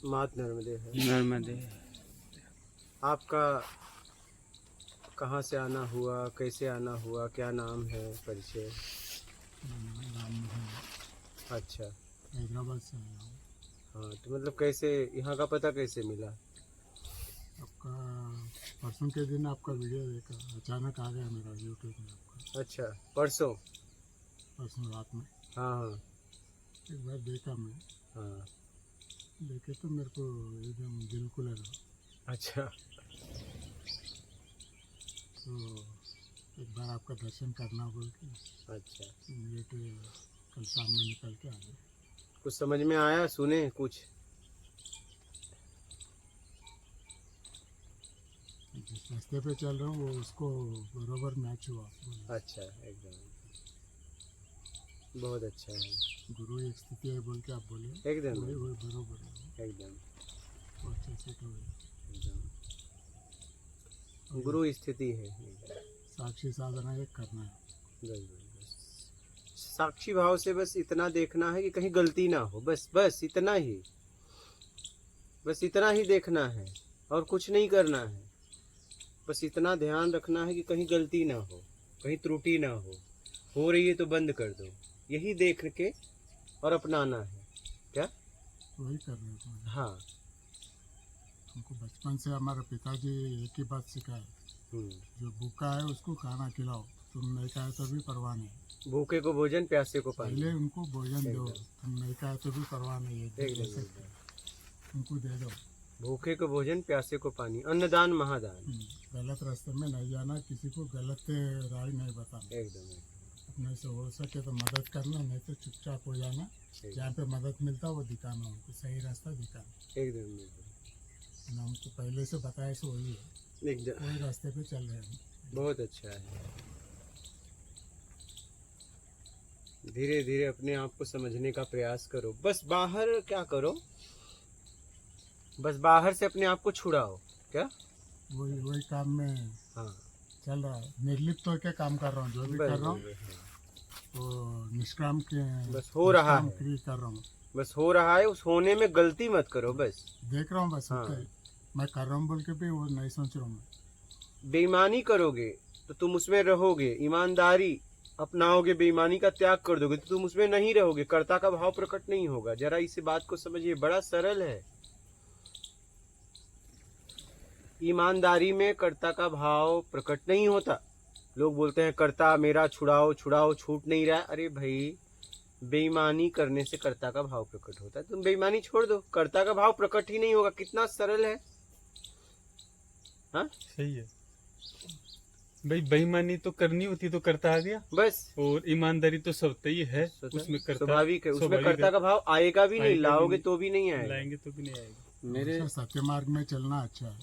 मात नर्मदे है। नर्मदे। आपका कहाँ से आना हुआ, कैसे आना हुआ, क्या नाम है, परिचय? नाम मोहन, अच्छा। हैदराबाद से आया हूँ। हाँ, तो मतलब कैसे यहाँ का पता कैसे मिला? आपका परसों के दिन आपका वीडियो देखा, अचानक आ गया मेरा यूट्यूब में आपका। अच्छा, परसों? परसों रात में हाँ हाँ एक बार देखा मैं, हाँ। देखे तो मेरे को एकदम दिल को लगा। अच्छा। तो एक बार आपका दर्शन करना बोल के अच्छा, इमीडिएट कल शाम में निकल के आ गए। कुछ समझ में आया, सुने कुछ? जिस रास्ते पे चल रहा हूँ वो उसको बरोबर मैच हुआ। अच्छा, एकदम बहुत अच्छा है। गुरु एक स्थिति है बोल के आप बोले, एकदम वही वही बरोबर है, एकदम वो अच्छे से तो एकदम गुरु स्थिति है एकदम। साक्षी साधना एक करना है। बस बस बस साक्षी भाव से बस इतना देखना है कि कहीं गलती ना हो, बस बस इतना ही, बस इतना ही देखना है और कुछ नहीं करना है। बस इतना ध्यान रखना है कि कहीं गलती ना हो, कहीं त्रुटि ना हो रही है तो बंद कर दो, यही देख के और अपनाना है। क्या? वही कर रहे थे। हाँ। हमको बचपन से हमारे पिताजी एक ही बात सिखाए, जो भूखा है उसको खाना खिलाओ, तुम नहीं खाए तो भी परवाह नहीं। भूखे को भोजन, प्यासे को पानी। पहले उनको भोजन दो, तुम नहीं खाए तो भी परवाह नहीं है, उनको दे दो। भूखे को भोजन, प्यासे को पानी, अन्नदान महादान। गलत रास्ते में नहीं जाना, किसी को गलत राय नहीं बताना। एकदम अपने से हो सके तो मदद करना, नहीं तो चुपचाप हो जाना। जहाँ पे मदद मिलता वो दिखाना, उनको सही रास्ता दिखाना। एकदम हमको पहले से बताया सो वही है, एकदम वही रास्ते पे चल रहे हैं। बहुत अच्छा है। धीरे धीरे अपने आप को समझने का प्रयास करो, बस बाहर क्या करो, बस बाहर से अपने आप को छुड़ाओ। क्या? वही वही काम में हाँ, चल रहा है, निर्लिप्त होकर काम कर रहा हूँ, जो भी कर रहा हूँ वो निष्काम के बस हो रहा है, कर रहा हूँ, बस हो रहा है। उस होने में गलती मत करो, बस देख रहा हूँ बस। हाँ। मैं कर रहा हूँ बोल के भी वो नहीं सोच रहा हूँ। बेईमानी करोगे तो तुम उसमें रहोगे, ईमानदारी अपनाओगे, बेईमानी का त्याग कर दोगे तो तुम उसमें नहीं रहोगे, कर्ता का भाव प्रकट नहीं होगा। जरा इस बात को समझिए, बड़ा सरल है। ईमानदारी में कर्ता का भाव प्रकट नहीं होता। लोग बोलते हैं कर्ता मेरा छुड़ाओ छुड़ाओ, छूट नहीं रहा। अरे भाई, बेईमानी करने से कर्ता का भाव प्रकट होता है, तुम बेईमानी छोड़ दो, कर्ता का भाव प्रकट ही नहीं होगा। कितना सरल है। हाँ, सही है भाई, बेईमानी तो करनी होती तो करता आ गया, बस। और ईमानदारी तो सब ही है, उसमें करता स्वाभाविक है, उसमें कर्ता का भाव आएगा भी नहीं, लाओगे तो भी नहीं आएगा, लाएंगे तो भी नहीं आएगा। मेरे सत्य मार्ग में चलना अच्छा है।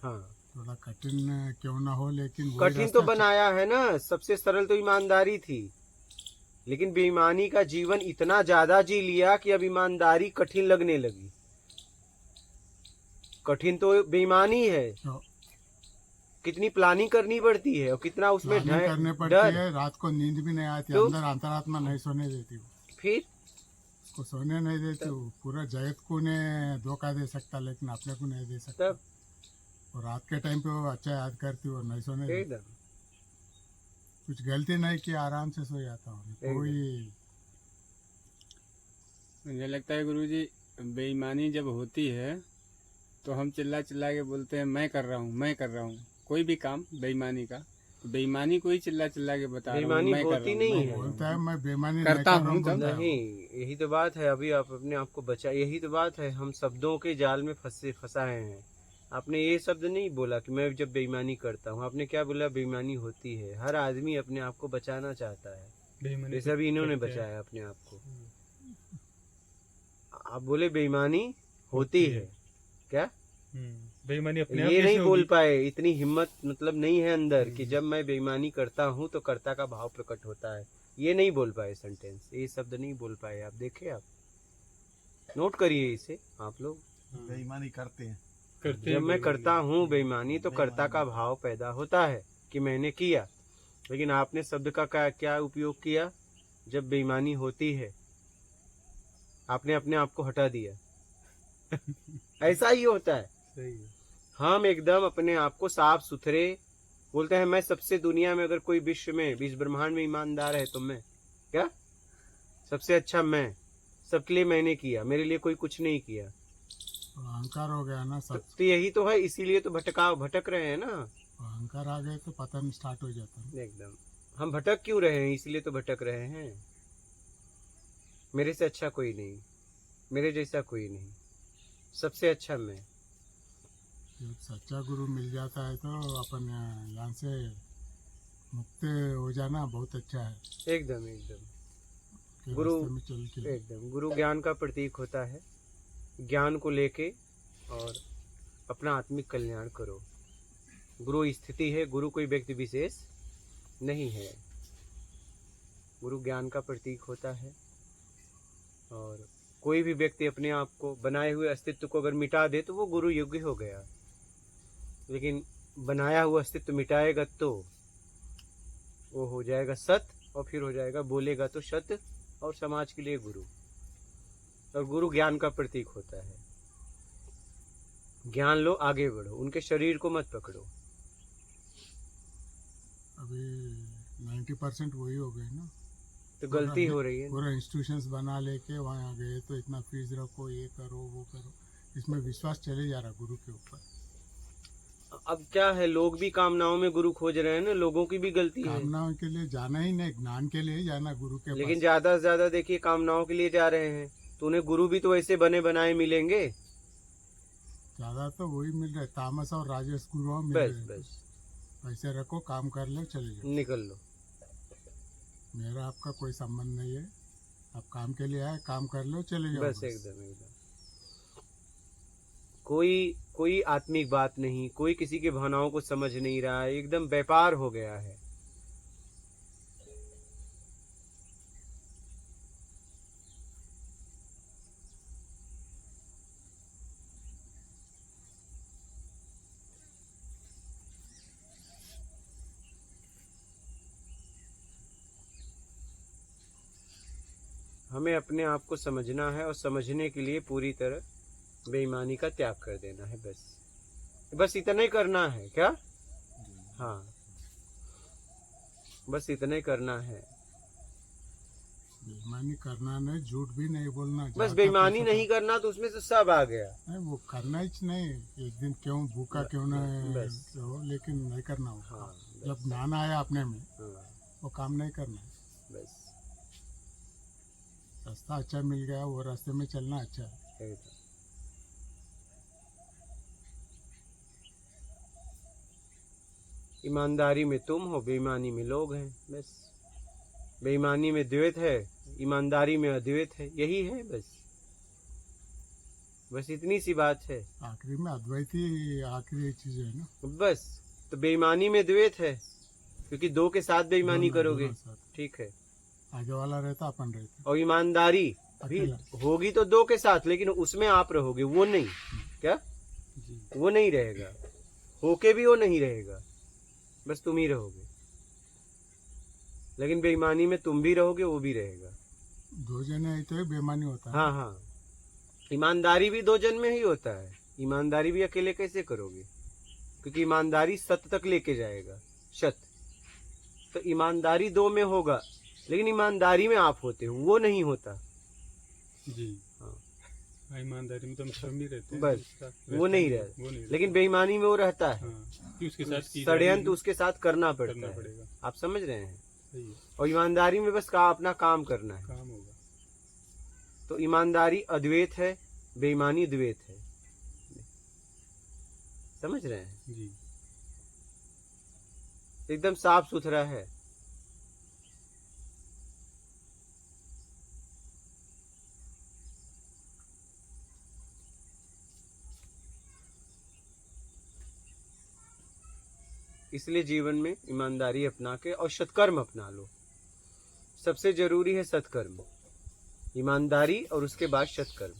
हाँ, थोड़ा कठिन क्यों ना हो, लेकिन कठिन तो बनाया है ना। सबसे सरल तो ईमानदारी थी, लेकिन बेईमानी का जीवन इतना ज्यादा जी लिया कि अब ईमानदारी कठिन लगने लगी। कठिन तो बेईमानी है, कितनी प्लानिंग करनी पड़ती है और कितना उसमें करने पड़ती है। रात को नींद भी नहीं आती, तो अंदर अंतरात्मा नहीं सोने देती, फिर उसको सोने नहीं देती। पूरा जगत को ने धोखा दे सकता, लेकिन अपने को नहीं दे सकता। और रात के टाइम पे वो अच्छा याद करती, और नहीं सोने देती। कुछ गलती नहीं की, आराम से सो जाता हूँ। कोई मुझे लगता है गुरुजी, बेईमानी जब होती है तो हम चिल्ला चिल्ला के बोलते हैं मैं कर रहा हूँ, मैं कर रहा हूँ। कोई भी काम बेईमानी का, तो बेईमानी को ही चिल्ला चिल्ला के बता रहा हूँ, बेईमानी मैं कर होती रहा हूँ, नहीं है। बोलता है मैं बेईमानी करता हूँ नहीं, यही तो बात है। अभी आप अपने आप को बचा, यही तो बात है। हम शब्दों के जाल में फंसाए हैं। आपने ये शब्द नहीं बोला कि मैं जब बेईमानी करता हूँ, आपने क्या बोला? बेईमानी होती है। हर आदमी अपने आप को बचाना चाहता है, जैसा भी इन्होंने बचाया अपने आप को। आप बोले बेईमानी होती है। क्या? बेईमानी अपने आप ये नहीं कैसे बोल होगी? पाए, इतनी हिम्मत मतलब नहीं है अंदर कि जब मैं बेईमानी करता हूँ तो कर्ता का भाव प्रकट होता है। ये नहीं बोल पाए सेंटेंस, ये शब्द नहीं बोल पाए। आप देखे, आप नोट करिए इसे आप लोग। बेईमानी करते हैं, जब मैं करता हूँ बेईमानी तो कर्ता का भाव पैदा होता है कि मैंने किया। लेकिन आपने शब्द का क्या उपयोग किया? जब बेईमानी होती है, आपने अपने आप को हटा दिया। ऐसा ही होता है। सही है। हम एकदम अपने आप को साफ सुथरे बोलते हैं, मैं सबसे दुनिया में अगर कोई विश्व में विश्व ब्रह्मांड में ईमानदार है तो मैं, क्या सबसे अच्छा मैं, सबके लिए मैंने किया, मेरे लिए कोई कुछ नहीं किया। अहंकार हो गया ना सब। तो यही तो है, इसीलिए तो भटक रहे हैं ना। अहंकार आ गए तो पतन स्टार्ट हो जाता है। एकदम हम भटक क्यों रहे हैं, इसलिए तो भटक रहे हैं। मेरे से अच्छा कोई नहीं, मेरे जैसा कोई नहीं, सबसे अच्छा मैं। जब सच्चा गुरु मिल जाता है तो अपन यहाँ से मुक्त हो जाना बहुत अच्छा है। एकदम एकदम के गुरु रास्ते में चल के एकदम गुरु ज्ञान का प्रतीक होता है। ज्ञान को लेके और अपना आत्मिक कल्याण करो। गुरु स्थिति है, गुरु कोई व्यक्ति विशेष नहीं है। गुरु ज्ञान का प्रतीक होता है। और कोई भी व्यक्ति अपने आप को बनाए हुए अस्तित्व को अगर मिटा दे तो वो गुरु योग्य हो गया। लेकिन बनाया हुआ अस्तित्व मिटाएगा तो वो हो जाएगा सत्य, और फिर हो जाएगा बोलेगा तो सत्य, और समाज के लिए गुरु। और गुरु ज्ञान का प्रतीक होता है। ज्ञान लो, आगे बढ़ो, उनके शरीर को मत पकड़ो। अभी 90% वही हो गए ना। तो गलती हो रही है। पूरा इंस्टीट्यूशंस बना लेके वहाँ गए तो इतना फीस रखो, ये करो वो करो, इसमें विश्वास चले जा रहा गुरु के ऊपर। अब क्या है, लोग भी कामनाओं में गुरु खोज रहे हैं ना, लोगों की भी गलती है। कामनाओं के लिए जाना ही नहीं, ज्ञान के लिए ही जाना गुरु के लेकिन पास। ज्यादा से ज्यादा देखिए कामनाओं के लिए जा रहे हैं, तो उन्हें गुरु भी तो ऐसे बने बनाए मिलेंगे। ज्यादा तो वही मिल रहा है, तामस और राजस गुरुओं मिल बस रहे हैं। बस पैसे रखो, काम कर लो, चले जाओ। निकल लो। मेरा आपका कोई संबंध नहीं है। आप काम के लिए आए, काम कर लो, चले जाओ। बस एकदम एकदम कोई आत्मिक बात नहीं, कोई किसी के भावनाओं को समझ नहीं रहा है, एकदम व्यापार हो गया है। हमें अपने आप को समझना है, और समझने के लिए पूरी तरह बेईमानी का त्याग कर देना है। बस इतना ही करना है। क्या? हाँ, बस इतना ही करना है। बेईमानी करना नहीं, झूठ भी नहीं बोलना। बस जहाँ बेईमानी तक नहीं करना, तो उसमें से सब आ गया। नहीं, वो करना ही नहीं। एक दिन क्यों भूखा क्यों ना बस। हो, लेकिन नहीं करना वो हाँ, काम। जब ज्ञान आया अपने में, हाँ, वो काम नहीं करना। बस रास्ता अच्छा मिल गया, वो रास्ते में चलना अच्छा है। एकदम। ईमानदारी में तुम हो, बेईमानी में लोग हैं। बस बेईमानी में द्वैत है, ईमानदारी में अद्वैत है, यही है बस इतनी सी बात है। आखिरी में अद्वैती आखिरी चीज है ना। बस तो बेईमानी में द्वैत है, क्योंकि दो के साथ बेईमानी दोनों- करोगे। दोनों साथ। ठीक है। आगे वाला रहता, अपन रहते। और ईमानदारी भी अकेला। होगी तो दो के साथ, लेकिन उसमें आप रहोगे, वो नहीं। क्या? जी। वो नहीं रहेगा, होके भी वो नहीं रहेगा, बस तुम ही रहोगे। लेकिन बेईमानी में तुम भी रहोगे, वो भी रहेगा। दो जने है तो बेईमानी होता है। हाँ हाँ, ईमानदारी भी दो जन में ही होता है। ईमानदारी भी अकेले कैसे करोगे? क्योंकि ईमानदारी सत्य तक लेके जाएगा। सत्य तो ईमानदारी दो में होगा, लेकिन ईमानदारी में आप होते हो, वो नहीं होता। जी। हाँ। हाँ, ईमानदारी में तो हम शर्म ही रहते हैं। बस, उसका वो नहीं रहता रहता। वो नहीं रहता। लेकिन बेईमानी में वो रहता है। हाँ, कि उसके साथ की षड्यंत्र जाएगी, उसके साथ करना करना पड़ता है। पड़ेगा। आप समझ रहे हैं? सही है, और ईमानदारी में बस अपना काम करना है। काम होगा। तो ईमानदारी अद्वैत है, बेईमानी द्वैत है। समझ रहे हैं? जी। एकदम साफ सुथरा है। इसलिए जीवन में ईमानदारी अपना के और सत्कर्म अपना लो। सबसे जरूरी है सत्कर्म, ईमानदारी और उसके बाद सत्कर्म।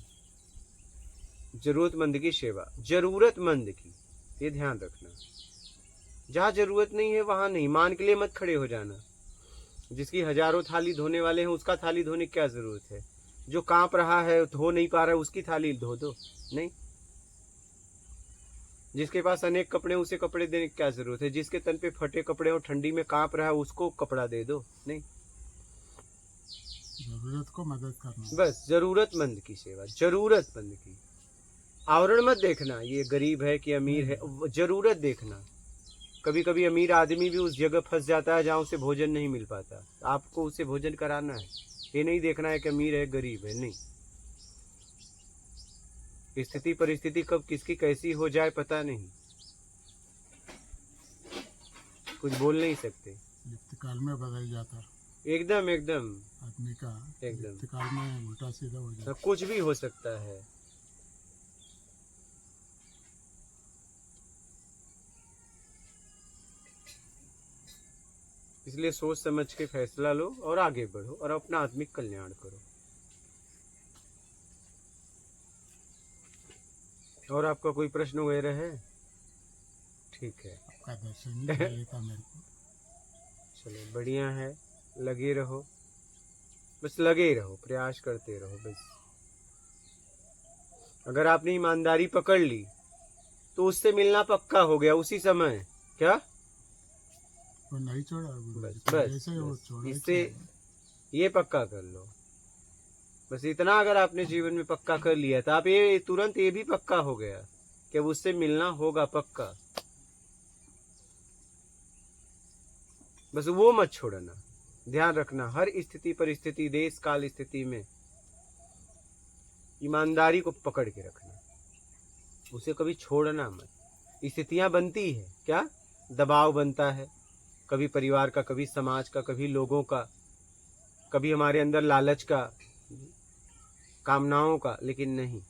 जरूरतमंद की सेवा, जरूरतमंद की, ये ध्यान रखना। जहाँ जरूरत नहीं है वहां नहीं, मान के लिए मत खड़े हो जाना। जिसकी हजारों थाली धोने वाले हैं, उसका थाली धोने की क्या जरूरत है? जो कांप रहा है, धो नहीं पा रहा है, उसकी थाली धो दो। नहीं, जिसके पास अनेक कपड़े, उसे कपड़े देने की क्या जरूरत है? जिसके तन पे फटे कपड़े और ठंडी में कांप रहा है, उसको कपड़ा दे दो। नहीं, जरूरत को मदद करना। बस जरूरतमंद की सेवा, जरूरतमंद की। आवरण मत देखना ये गरीब है कि अमीर है, जरूरत देखना। कभी कभी अमीर आदमी भी उस जगह फंस जाता है जहाँ उसे भोजन नहीं मिल पाता, आपको उसे भोजन कराना है। ये नहीं देखना है कि अमीर है गरीब है, नहीं। स्थिति परिस्थिति कब किसकी कैसी हो जाए पता नहीं, कुछ बोल नहीं सकते। इंतकाल में बदल जाता एकदम एकदम आदमी का, एकदम। इंतकाल में उल्टा सीधा हो जाता। कुछ भी हो सकता है। इसलिए सोच समझ के फैसला लो और आगे बढ़ो और अपना आत्मिक कल्याण करो। और आपका कोई प्रश्न वगैरह है? ठीक है, आपका दर्शन ही कर लेता मेरे को। चलो बढ़िया है, लगे रहो, बस लगे रहो, प्रयास करते रहो बस। अगर आपने ईमानदारी पकड़ ली तो उससे मिलना पक्का हो गया उसी समय। क्या? वो नहीं छोड़ा गुरु बस जी, बस, जैसे वो बस। छोड़ा ही इससे छोड़ा। ये पक्का कर लो, बस इतना अगर आपने जीवन में पक्का कर लिया तो आप ये तुरंत ये भी पक्का हो गया कि अब उससे मिलना होगा पक्का। बस वो मत छोड़ना, ध्यान रखना हर स्थिति परिस्थिति, देश काल स्थिति में ईमानदारी को पकड़ के रखना, उसे कभी छोड़ना मत। स्थितियां बनती है, क्या दबाव बनता है, कभी परिवार का, कभी समाज का, कभी लोगों का, कभी हमारे अंदर लालच का, कामनाओं का, लेकिन नहीं,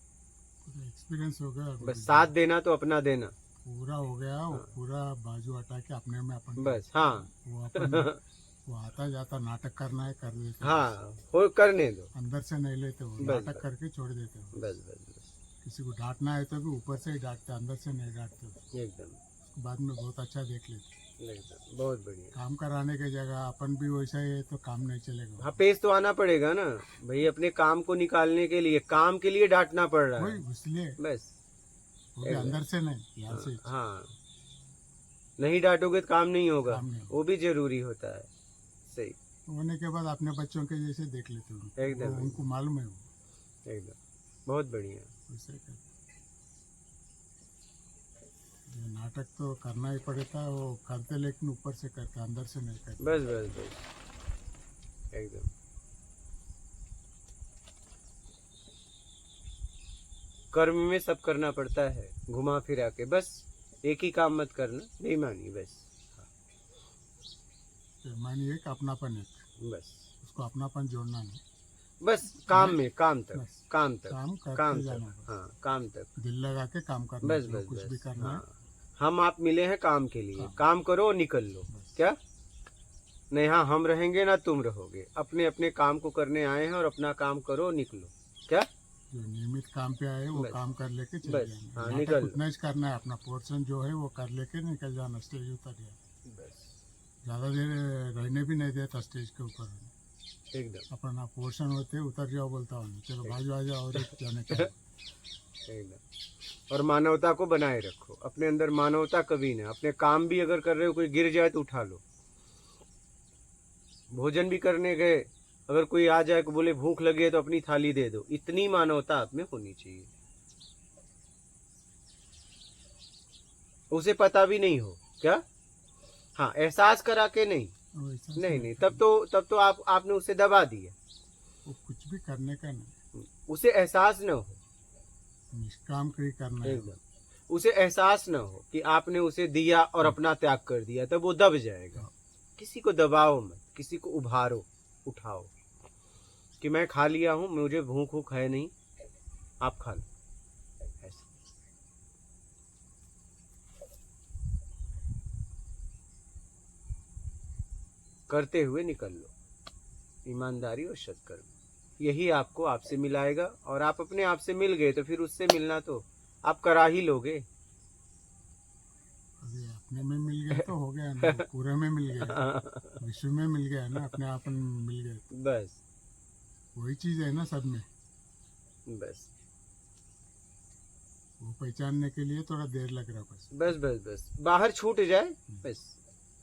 एक्सपीरियंस हो गया गुरु बस जी। साथ देना तो अपना देना। पूरा हो गया, वो पूरा बाजू हटा के अपने में अपन बस हाँ वो अपन वो आता जाता नाटक करना है कर देते। हाँ, हो करने दो। अंदर से नहीं लेते, वो बस, नाटक करके छोड़ देते हो। बस बस बस, किसी को डांटना है तो भी ऊपर से ही डांटते, अंदर से नहीं डांटते। एकदम उसके बाद में बहुत अच्छा देख लेते। एकदम, बहुत बढ़िया। काम कराने की जगह अपन भी वैसा ही है तो काम नहीं चलेगा। हाँ, पेश तो आना पड़ेगा ना भाई, अपने काम को निकालने के लिए, काम के लिए डांटना पड़ रहा वही है। इसलिए बस वो भी अंदर से नहीं, यहाँ से हाँ, नहीं डांटोगे तो काम नहीं होगा, काम नहीं होगा। वो भी जरूरी होता है। सही, होने के बाद अपने बच्चों के जैसे देख लेते हो, एकदम, उनको मालूम है वो एकदम, बहुत बढ़िया। वैसे करते। ये नाटक तो करना ही पड़ता है, वो करते लेकिन ऊपर से करते, अंदर से नहीं करते। बस बस बस, एकदम। कर्म में सब करना पड़ता है, घुमा फिरा के, बस एक ही काम मत करना, बेईमानी, बस बेईमानी एक, अपनापन एक, बस उसको अपनापन जोड़ना नहीं। बस काम में, काम तक, बस काम तक, काम करते काम जाना तक, बस। हाँ काम तक, दिल लगा के काम करना, बस जो बस कुछ भी बस। करना है। हाँ, हम आप मिले हैं काम के लिए, हाँ। काम करो और निकल लो। बस। क्या? नहीं, हाँ हम रहेंगे ना तुम रहोगे, अपने अपने काम को करने आए हैं और अपना काम करो और निकलो। क्या? जो नियमित काम पे आए वो बस। काम कर लेके चले बस, जाना। हाँ, नाटक निकल। उतना ही करना है, अपना पोर्शन जो है वो कर लेके निकल जाना, स्टेज उतर जाना। बस ज्यादा देर रहने भी नहीं देता स्टेज के ऊपर। एकदम अपना पोर्शन होते उतर जाओ बोलता हूँ, चलो बाजू आ जाओ और एक जाने का। एकदम। और मानवता को बनाए रखो, अपने अंदर मानवता कभी ना। अपने काम भी अगर कर रहे हो, कोई गिर जाए तो उठा लो। भोजन भी करने गए, अगर कोई आ जाए को बोले भूख लगी है तो अपनी थाली दे दो, इतनी मानवता आप में होनी चाहिए। उसे पता भी नहीं हो, क्या? हाँ, एहसास करा के नहीं, वैसा नहीं से नहीं, तब तो आपने उसे दबा दिया। वो कुछ भी करने का नहीं, उसे एहसास न हो, निष्काम के ही करना है। एकदम उसे एहसास न हो कि आपने उसे दिया और अपना त्याग कर दिया, तब वो दब जाएगा। किसी को दबाओ मत, किसी को उभारो, उठाओ कि मैं खा लिया हूं, मुझे भूख वूख है नहीं, आप खा लो। ऐसे करते हुए निकल लो, ईमानदारी और सत्कर्म, यही आपको आपसे मिलाएगा। और आप अपने आप से मिल गए तो फिर उससे मिलना तो आप करा ही लोगे। अभी अपने में मिल गए तो हो गया ना, पूरे में मिल गया, विश्व में मिल गया ना, अपने आप में मिल गए। बस वही चीज है ना सब में, बस वो पहचानने के लिए थोड़ा देर लग रहा बस। बस बस बस बाहर छूट जाए, बस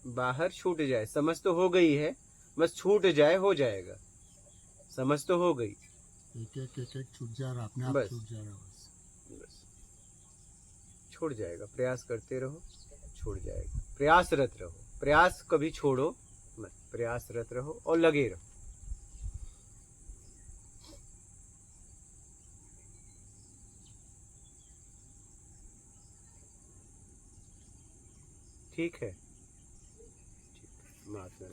बाहर छूट जाए, समझ तो हो गई है, बस छूट जाए, हो जाएगा, समझ तो हो गई, एक छूट जा रहा, अपने आप बस। छूट जा रहा बस। बस छूट जाएगा, प्रयास करते रहो, छूट जाएगा, प्रयासरत रहो, प्रयास कभी छोड़ो मत, प्रयासरत रहो और लगे रहो। ठीक है, ठीक है, महात्मा